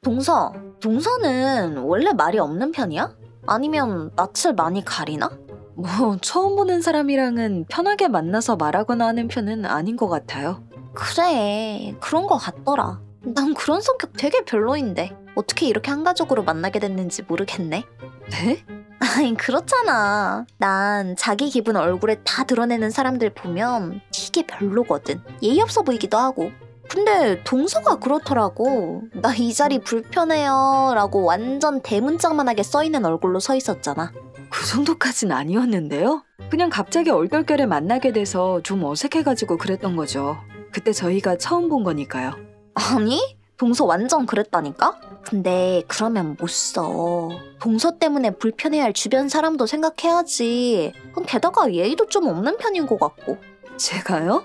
동서는 원래 말이 없는 편이야? 아니면 낯을 많이 가리나? 뭐 처음 보는 사람이랑은 편하게 만나서 말하거나 하는 편은 아닌 것 같아요. 그래, 그런 거 같더라. 난 그런 성격 되게 별로인데 어떻게 이렇게 한가족으로 만나게 됐는지 모르겠네. 네? 아니 그렇잖아. 난 자기 기분 얼굴에 다 드러내는 사람들 보면 되게 별로거든. 예의 없어 보이기도 하고. 근데 동서가 그렇더라고. 나 이 자리 불편해요 라고 완전 대문짝만하게 써있는 얼굴로 서 있었잖아. 그 정도까진 아니었는데요? 그냥 갑자기 얼떨결에 만나게 돼서 좀 어색해가지고 그랬던 거죠. 그때 저희가 처음 본 거니까요. 아니? 동서 완전 그랬다니까? 근데 그러면 못 써. 동서 때문에 불편해할 주변 사람도 생각해야지. 게다가 예의도 좀 없는 편인 것 같고. 제가요?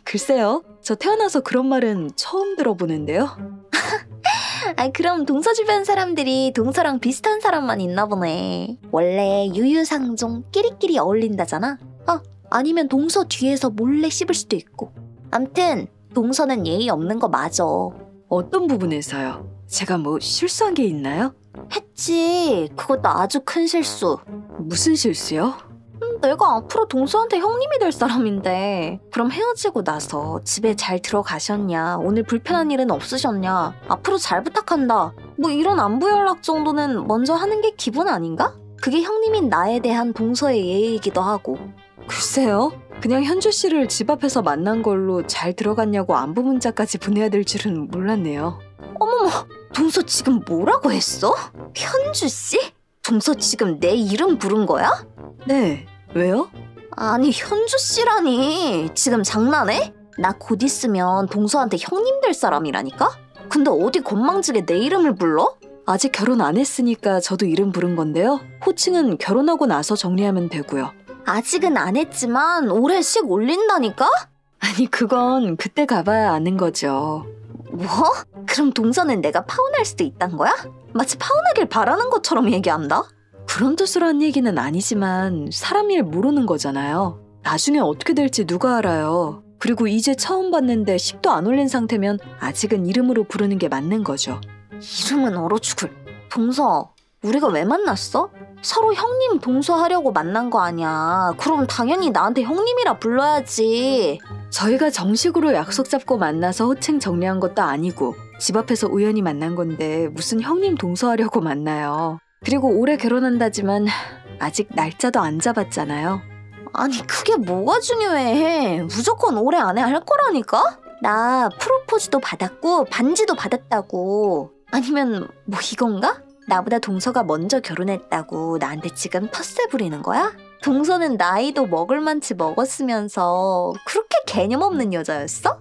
글쎄요. 저 태어나서 그런 말은 처음 들어보는데요. 그럼 동서 주변 사람들이 동서랑 비슷한 사람만 있나 보네. 원래 유유상종 끼리끼리 어울린다잖아. 아니면 동서 뒤에서 몰래 씹을 수도 있고. 암튼 동서는 예의 없는 거 맞아. 어떤 부분에서요? 제가 뭐 실수한 게 있나요? 했지. 그것도 아주 큰 실수. 무슨 실수요? 내가 앞으로 동서한테 형님이 될 사람인데 그럼 헤어지고 나서 집에 잘 들어가셨냐, 오늘 불편한 일은 없으셨냐, 앞으로 잘 부탁한다, 뭐 이런 안부 연락 정도는 먼저 하는 게 기본 아닌가? 그게 형님인 나에 대한 동서의 예의이기도 하고. 글쎄요. 그냥 현주 씨를 집 앞에서 만난 걸로 잘 들어갔냐고 안부 문자까지 보내야 될 줄은 몰랐네요. 어머머, 동서 지금 뭐라고 했어? 현주 씨? 동서 지금 내 이름 부른 거야? 네. 왜요? 아니 현주 씨라니. 지금 장난해? 나 곧 있으면 동서한테 형님 될 사람이라니까? 근데 어디 건망지게 내 이름을 불러? 아직 결혼 안 했으니까 저도 이름 부른 건데요. 호칭은 결혼하고 나서 정리하면 되고요. 아직은 안 했지만 올해 식 올린다니까? 아니 그건 그때 가봐야 아는 거죠. 뭐? 그럼 동서는 내가 파혼할 수도 있단 거야? 마치 파혼하길 바라는 것처럼 얘기한다? 그런 뜻으로 한 얘기는 아니지만 사람 일 모르는 거잖아요. 나중에 어떻게 될지 누가 알아요. 그리고 이제 처음 봤는데 식도 안 올린 상태면 아직은 이름으로 부르는 게 맞는 거죠. 이름은 얼어 죽을. 동서, 우리가 왜 만났어? 서로 형님 동서 하려고 만난 거 아니야. 그럼 당연히 나한테 형님이라 불러야지. 저희가 정식으로 약속 잡고 만나서 호칭 정리한 것도 아니고 집 앞에서 우연히 만난 건데 무슨 형님 동서 하려고 만나요. 그리고 올해 결혼한다지만 아직 날짜도 안 잡았잖아요. 아니 그게 뭐가 중요해. 무조건 올해 안에 할 거라니까? 나 프로포즈도 받았고 반지도 받았다고. 아니면 뭐 이건가? 나보다 동서가 먼저 결혼했다고 나한테 지금 텃세 부리는 거야? 동서는 나이도 먹을 만치 먹었으면서 그렇게 개념 없는 여자였어?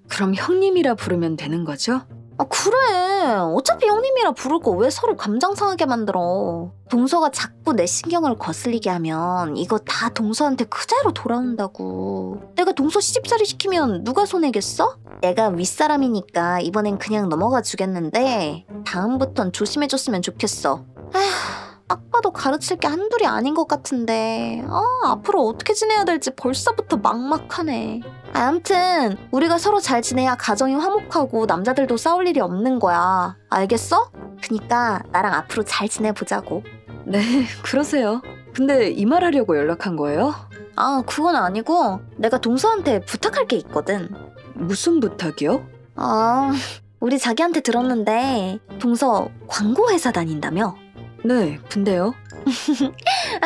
그럼 형님이라 부르면 되는 거죠? 그래. 어차피 형님이라 부를 거 왜 서로 감정 상하게 만들어. 동서가 자꾸 내 신경을 거슬리게 하면 이거 다 동서한테 그대로 돌아온다고. 내가 동서 시집살이 시키면 누가 손해겠어? 내가 윗사람이니까 이번엔 그냥 넘어가 주겠는데 다음부턴 조심해줬으면 좋겠어. 딱 봐도 가르칠 게 한둘이 아닌 것 같은데 앞으로 어떻게 지내야 될지 벌써부터 막막하네. 아무튼 우리가 서로 잘 지내야 가정이 화목하고 남자들도 싸울 일이 없는 거야. 알겠어? 그니까 나랑 앞으로 잘 지내보자고. 네, 그러세요. 근데 이 말 하려고 연락한 거예요? 그건 아니고 내가 동서한테 부탁할 게 있거든. 무슨 부탁이요? 우리 자기한테 들었는데 동서 광고회사 다닌다며? 네, 근데요?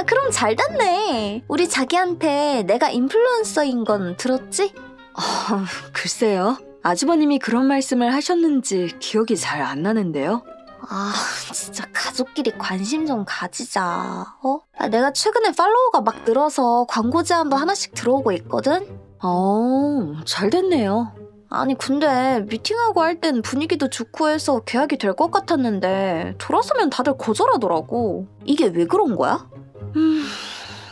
그럼 잘 됐네. 우리 자기한테 내가 인플루언서인 건 들었지? 글쎄요. 아주버님이 그런 말씀을 하셨는지 기억이 잘 안 나는데요. 진짜 가족끼리 관심 좀 가지자. 내가 최근에 팔로워가 막 늘어서 광고 제안도 하나씩 들어오고 있거든? 잘 됐네요. 아니 근데 미팅하고 할 땐 분위기도 좋고 해서 계약이 될 것 같았는데 돌아서면 다들 거절하더라고. 이게 왜 그런 거야?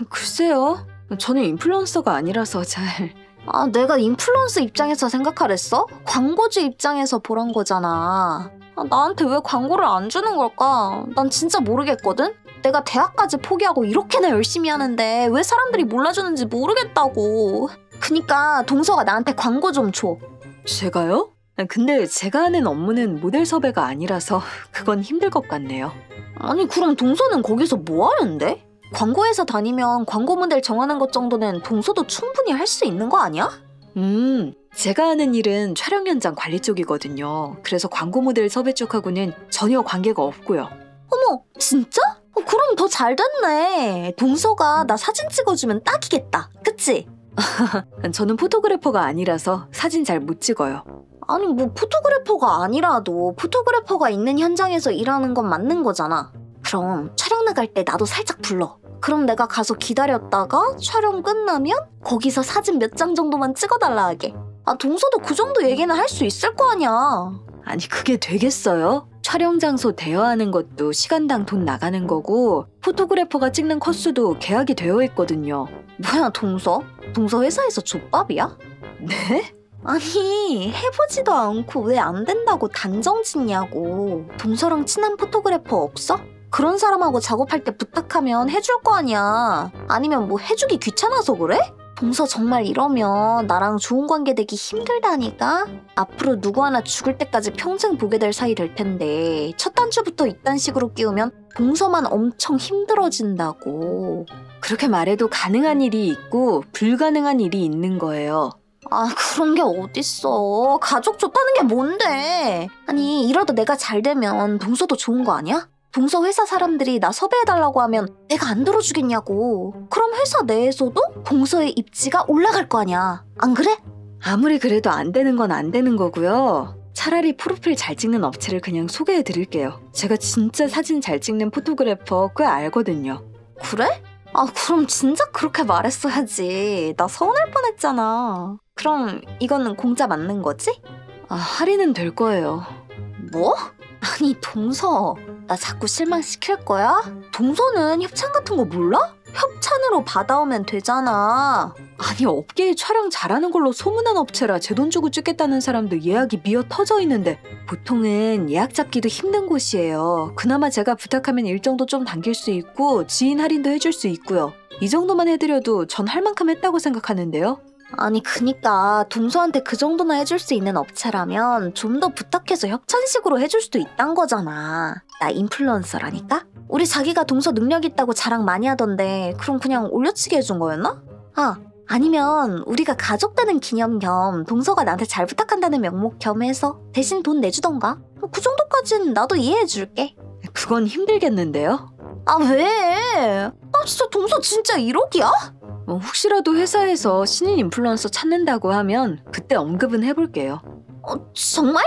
글쎄요. 저는 인플루언서가 아니라서 잘... 내가 인플루언서 입장에서 생각하랬어? 광고주 입장에서 보란 거잖아. 나한테 왜 광고를 안 주는 걸까? 난 진짜 모르겠거든? 내가 대학까지 포기하고 이렇게나 열심히 하는데 왜 사람들이 몰라주는지 모르겠다고. 그니까 동서가 나한테 광고 좀 줘. 제가요? 근데 제가 하는 업무는 모델 섭외가 아니라서 그건 힘들 것 같네요. 아니 그럼 동서는 거기서 뭐 하는데? 광고회사 다니면 광고 모델 정하는 것 정도는 동서도 충분히 할 수 있는 거 아니야? 제가 하는 일은 촬영 현장 관리 쪽이거든요. 그래서 광고 모델 섭외 쪽하고는 전혀 관계가 없고요. 어머 진짜? 그럼 더 잘 됐네. 동서가 나 사진 찍어주면 딱이겠다. 그치? 저는 포토그래퍼가 아니라서 사진 잘 못 찍어요. 아니 뭐 포토그래퍼가 아니라도 포토그래퍼가 있는 현장에서 일하는 건 맞는 거잖아. 그럼 촬영 나갈 때 나도 살짝 불러. 그럼 내가 가서 기다렸다가 촬영 끝나면 거기서 사진 몇 장 정도만 찍어달라 하게. 아 동서도 그 정도 얘기는 할 수 있을 거 아니야. 아니 그게 되겠어요? 촬영 장소 대여하는 것도 시간당 돈 나가는 거고 포토그래퍼가 찍는 컷수도 계약이 되어 있거든요. 뭐야 동서? 동서 회사에서 족밥이야? 네? 아니 해보지도 않고 왜 안 된다고 단정 짓냐고. 동서랑 친한 포토그래퍼 없어? 그런 사람하고 작업할 때 부탁하면 해줄 거 아니야. 아니면 뭐 해주기 귀찮아서 그래? 동서 정말 이러면 나랑 좋은 관계 되기 힘들다니까? 앞으로 누구 하나 죽을 때까지 평생 보게 될 사이 될 텐데 첫 단추부터 이딴 식으로 끼우면 동서만 엄청 힘들어진다고. 그렇게 말해도 가능한 일이 있고 불가능한 일이 있는 거예요. 아 그런 게 어딨어. 가족 좋다는 게 뭔데. 아니 이러다 내가 잘 되면 동서도 좋은 거 아니야? 동서 회사 사람들이 나 섭외해달라고 하면 내가 안 들어주겠냐고. 그럼 회사 내에서도 동서의 입지가 올라갈 거 아니야. 안 그래? 아무리 그래도 안 되는 건 안 되는 거고요. 차라리 프로필 잘 찍는 업체를 그냥 소개해 드릴게요. 제가 진짜 사진 잘 찍는 포토그래퍼 꽤 알거든요. 그래? 아 그럼 진짜 그렇게 말했어야지. 나 서운할 뻔했잖아. 그럼 이거는 공짜 맞는 거지? 아, 할인은 될 거예요. 뭐? 아니 동서 나 자꾸 실망시킬 거야? 동서는 협찬 같은 거 몰라? 협찬으로 받아오면 되잖아. 아니 업계에 촬영 잘하는 걸로 소문난 업체라 제 돈 주고 찍겠다는 사람도 예약이 미어 터져 있는데 보통은 예약 잡기도 힘든 곳이에요. 그나마 제가 부탁하면 일정도 좀 당길 수 있고 지인 할인도 해줄 수 있고요. 이 정도만 해드려도 전 할 만큼 했다고 생각하는데요. 아니 그니까 동서한테 그 정도나 해줄 수 있는 업체라면 좀 더 부탁해서 협찬식으로 해줄 수도 있단 거잖아. 나 인플루언서라니까? 우리 자기가 동서 능력 있다고 자랑 많이 하던데 그럼 그냥 올려치기 해준 거였나? 아 아니면 우리가 가족 되는 기념 겸 동서가 나한테 잘 부탁한다는 명목 겸 해서 대신 돈 내주던가? 그 정도까진 나도 이해해줄게. 그건 힘들겠는데요? 아 왜? 아 진짜 동서 진짜 1억이야? 혹시라도 회사에서 신인 인플루언서 찾는다고 하면 그때 언급은 해볼게요. 정말?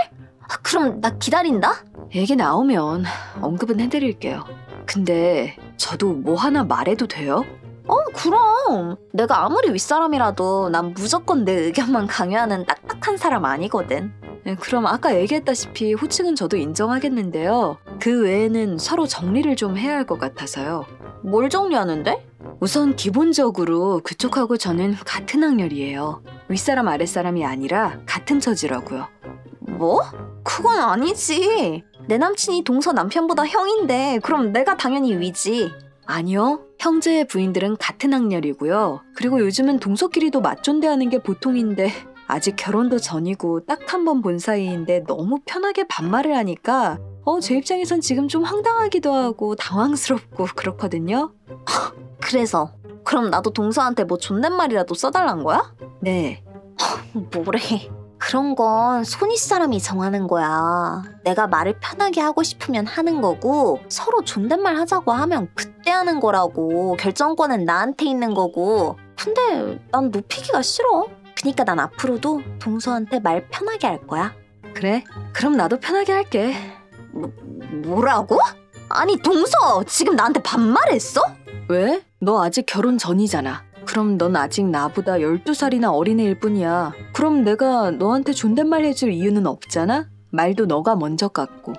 그럼 나 기다린다? 얘기 나오면 언급은 해드릴게요. 근데 저도 뭐 하나 말해도 돼요? 그럼 내가 아무리 윗사람이라도 난 무조건 내 의견만 강요하는 딱딱한 사람 아니거든. 그럼 아까 얘기했다시피 호칭은 저도 인정하겠는데요. 그 외에는 서로 정리를 좀 해야 할 것 같아서요. 뭘 정리하는데? 우선 기본적으로 그쪽하고 저는 같은 학년이에요. 윗사람 아랫사람이 아니라 같은 처지라고요. 뭐? 그건 아니지. 내 남친이 동서 남편보다 형인데 그럼 내가 당연히 위지. 아니요. 형제의 부인들은 같은 학년이고요. 그리고 요즘은 동서끼리도 맞존대하는 게 보통인데 아직 결혼도 전이고 딱 한 번 본 사이인데 너무 편하게 반말을 하니까 제 입장에선 지금 좀 황당하기도 하고 당황스럽고 그렇거든요. 그래서 그럼 나도 동서한테 뭐 존댓말이라도 써달란 거야? 네. 뭐래. 그런 건 손윗 사람이 정하는 거야. 내가 말을 편하게 하고 싶으면 하는 거고 서로 존댓말 하자고 하면 그때 하는 거라고. 결정권은 나한테 있는 거고. 근데 난 높이기가 싫어. 그니까 난 앞으로도 동서한테 말 편하게 할 거야. 그래? 그럼 나도 편하게 할게. 뭐라고? 아니 동서 지금 나한테 반말했어? 왜? 너 아직 결혼 전이잖아. 그럼 넌 아직 나보다 12살이나 어린애일 뿐이야. 그럼 내가 너한테 존댓말 해줄 이유는 없잖아? 말도 너가 먼저 깠고.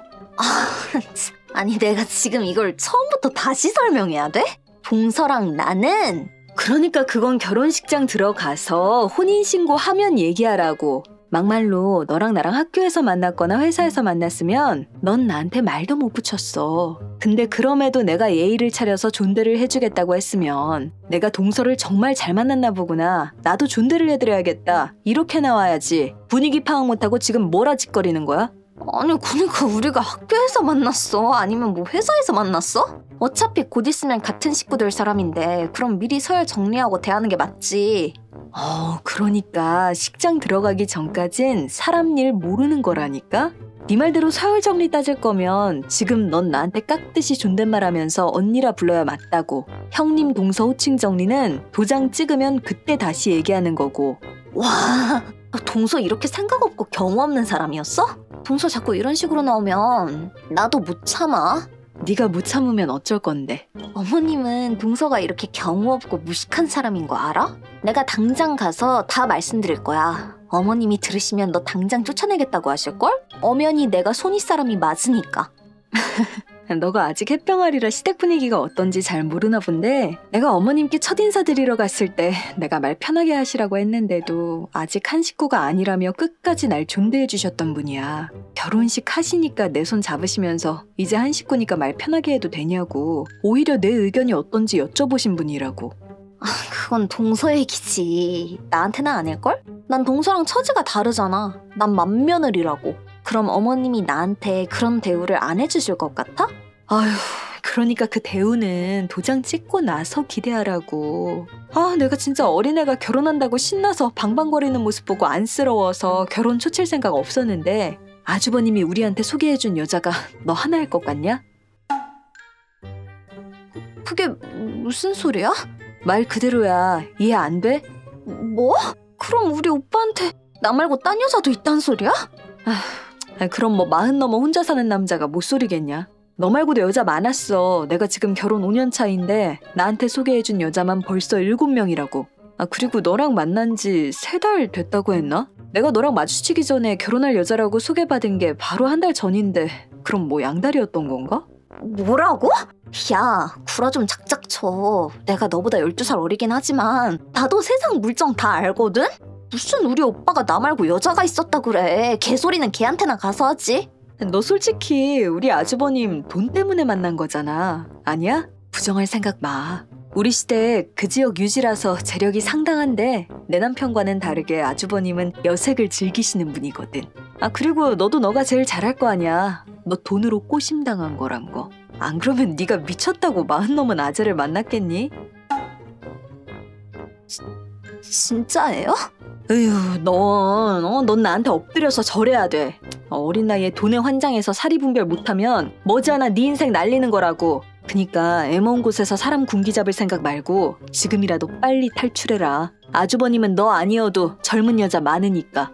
아니 내가 지금 이걸 처음부터 다시 설명해야 돼? 동서랑 나는 그러니까 그건 결혼식장 들어가서 혼인신고하면 얘기하라고. 막말로 너랑 나랑 학교에서 만났거나 회사에서 만났으면 넌 나한테 말도 못 붙였어. 근데 그럼에도 내가 예의를 차려서 존대를 해주겠다고 했으면 내가 동서를 정말 잘 만났나 보구나. 나도 존대를 해드려야겠다. 이렇게 나와야지. 분위기 파악 못하고 지금 뭐라 짓거리는 거야? 아니 그러니까 우리가 학교에서 만났어? 아니면 뭐 회사에서 만났어? 어차피 곧 있으면 같은 식구 될 사람인데 그럼 미리 서열 정리하고 대하는 게 맞지. 그러니까 식장 들어가기 전까진 사람 일 모르는 거라니까? 네 말대로 서열 정리 따질 거면 지금 넌 나한테 깍듯이 존댓말하면서 언니라 불러야 맞다고. 형님 동서 호칭 정리는 도장 찍으면 그때 다시 얘기하는 거고. 와, 동서 이렇게 생각 없고 경우 없는 사람이었어? 동서 자꾸 이런 식으로 나오면 나도 못 참아. 네가 못 참으면 어쩔 건데. 어머님은 동서가 이렇게 경우 없고 무식한 사람인 거 알아? 내가 당장 가서 다 말씀드릴 거야. 어머님이 들으시면 너 당장 쫓아내겠다고 하실걸? 엄연히 내가 손윗 사람이 맞으니까. 너가 아직 햇병아리라 시댁 분위기가 어떤지 잘 모르나 본데 내가 어머님께 첫인사 드리러 갔을 때 내가 말 편하게 하시라고 했는데도 아직 한 식구가 아니라며 끝까지 날 존대해 주셨던 분이야. 결혼식 하시니까 내 손 잡으시면서 이제 한 식구니까 말 편하게 해도 되냐고. 오히려 내 의견이 어떤지 여쭤보신 분이라고. 그건 동서 얘기지. 나한테는 아닐걸? 난 동서랑 처지가 다르잖아. 난 맏며느리라고. 그럼 어머님이 나한테 그런 대우를 안 해주실 것 같아? 아휴, 그러니까 그 대우는 도장 찍고 나서 기대하라고. 내가 진짜 어린애가 결혼한다고 신나서 방방거리는 모습 보고 안쓰러워서 결혼 초칠 생각 없었는데 아주버님이 우리한테 소개해준 여자가 너 하나일 것 같냐? 그게 무슨 소리야? 말 그대로야. 이해 안 돼? 뭐? 그럼 우리 오빠한테 나 말고 딴 여자도 있단 소리야? 그럼 뭐 40 넘어 혼자 사는 남자가 못 소리겠냐? 너 말고도 여자 많았어. 내가 지금 결혼 5년 차인데 나한테 소개해준 여자만 벌써 7명이라고. 그리고 너랑 만난 지 3달 됐다고 했나? 내가 너랑 마주치기 전에 결혼할 여자라고 소개받은 게 바로 1달 전인데 그럼 뭐 양다리였던 건가? 뭐라고? 야, 구라 좀 작작 쳐. 내가 너보다 12살 어리긴 하지만 나도 세상 물정 다 알거든? 무슨 우리 오빠가 나 말고 여자가 있었다 그래. 개소리는 걔한테나 가서 하지. 너 솔직히 우리 아주버님 돈 때문에 만난 거잖아. 아니야? 부정할 생각 마. 우리 시댁 그 지역 유지라서 재력이 상당한데 내 남편과는 다르게 아주버님은 여색을 즐기시는 분이거든. 그리고 너도 너가 제일 잘할 거 아니야. 너 돈으로 꼬심당한 거란 거. 안 그러면 네가 미쳤다고 40 넘은 아재를 만났겠니? 진짜예요? 으휴, 넌 나한테 엎드려서 절해야 돼. 어린 나이에 돈에 환장해서 사리분별 못하면 머지않아 네 인생 날리는 거라고. 그니까 애먼 곳에서 사람 군기 잡을 생각 말고 지금이라도 빨리 탈출해라. 아주버님은 너 아니어도 젊은 여자 많으니까.